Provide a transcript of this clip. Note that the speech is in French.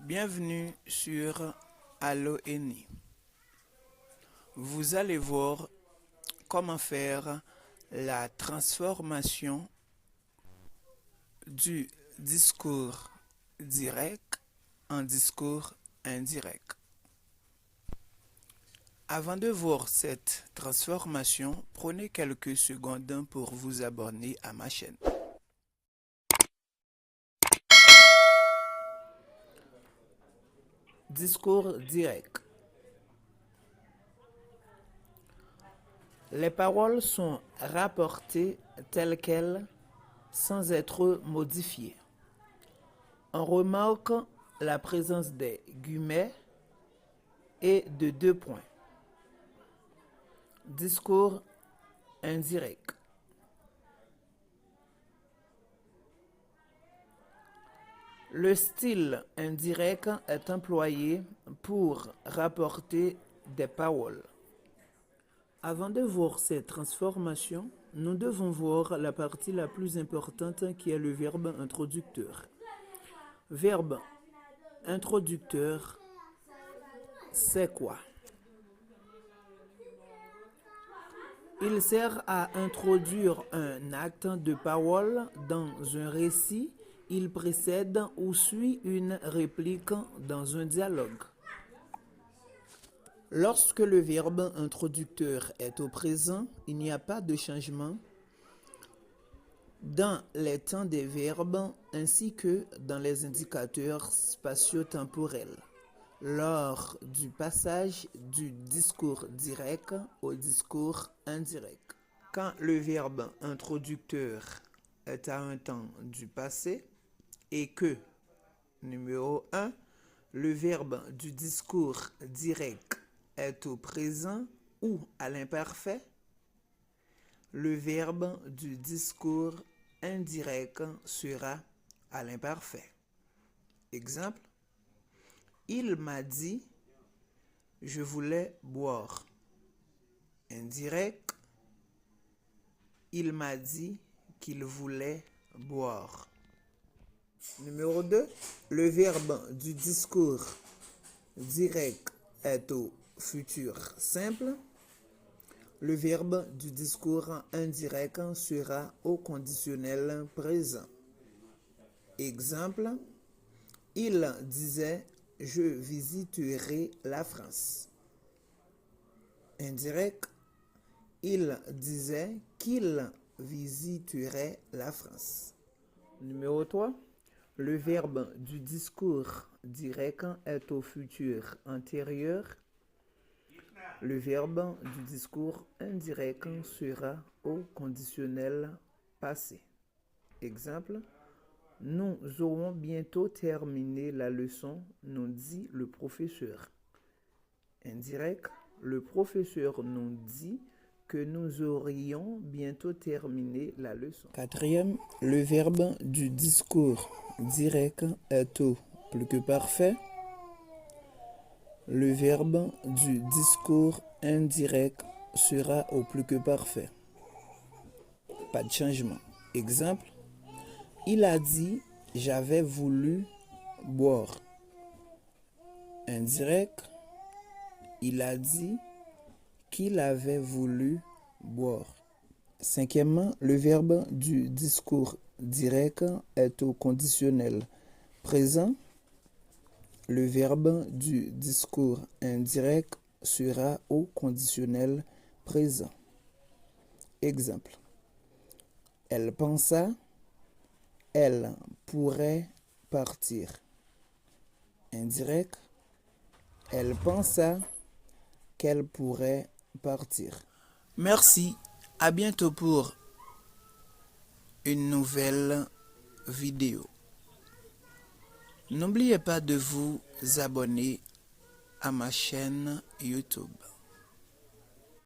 Bienvenue sur Allo-Eni. Vous allez voir comment faire la transformation du discours direct en discours indirect. Avant de voir cette transformation, prenez quelques secondes pour vous abonner à ma chaîne. Discours direct. Les paroles sont rapportées telles quelles sans être modifiées. On remarque la présence des guillemets et de deux points. Discours indirect. Le style indirect est employé pour rapporter des paroles. Avant de voir ces transformations, nous devons voir la partie la plus importante qui est le verbe introducteur. Verbe introducteur, c'est quoi? Il sert à introduire un acte de parole dans un récit. Il précède ou suit une réplique dans un dialogue. Lorsque le verbe introducteur est au présent, il n'y a pas de changement dans les temps des verbes ainsi que dans les indicateurs spatio-temporels lors du passage du discours direct au discours indirect. Quand le verbe introducteur est à un temps du passé et que, numéro 1, le verbe du discours direct est au présent ou à l'imparfait, le verbe du discours indirect sera à l'imparfait. Exemple, il m'a dit, je voulais boire. Indirect, il m'a dit qu'il voulait boire. Numéro 2, le verbe du discours direct est au futur simple. Le verbe du discours indirect sera au conditionnel présent. Exemple, il disait « Je visiterai la France ». Indirect, il disait qu'il visiterait la France. Numéro 3, le verbe du discours direct est au futur antérieur. Le verbe du discours indirect sera au conditionnel passé. Exemple, nous aurons bientôt terminé la leçon, nous dit le professeur. Indirect, le professeur nous dit que nous aurions bientôt terminé la leçon. Quatrième, le verbe du discours direct est au plus que parfait. Le verbe du discours indirect sera au plus que parfait. Pas de changement. Exemple, il a dit « j'avais voulu boire ». Indirect, il a dit qu'il avait voulu boire. Cinquièmement, le verbe du discours direct est au conditionnel présent. Le verbe du discours indirect sera au conditionnel présent. Exemple, elle pensa, elle pourrait partir. Indirect, elle pensa qu'elle pourrait partir. Merci, à bientôt pour une nouvelle vidéo. N'oubliez pas de vous abonner à ma chaîne YouTube.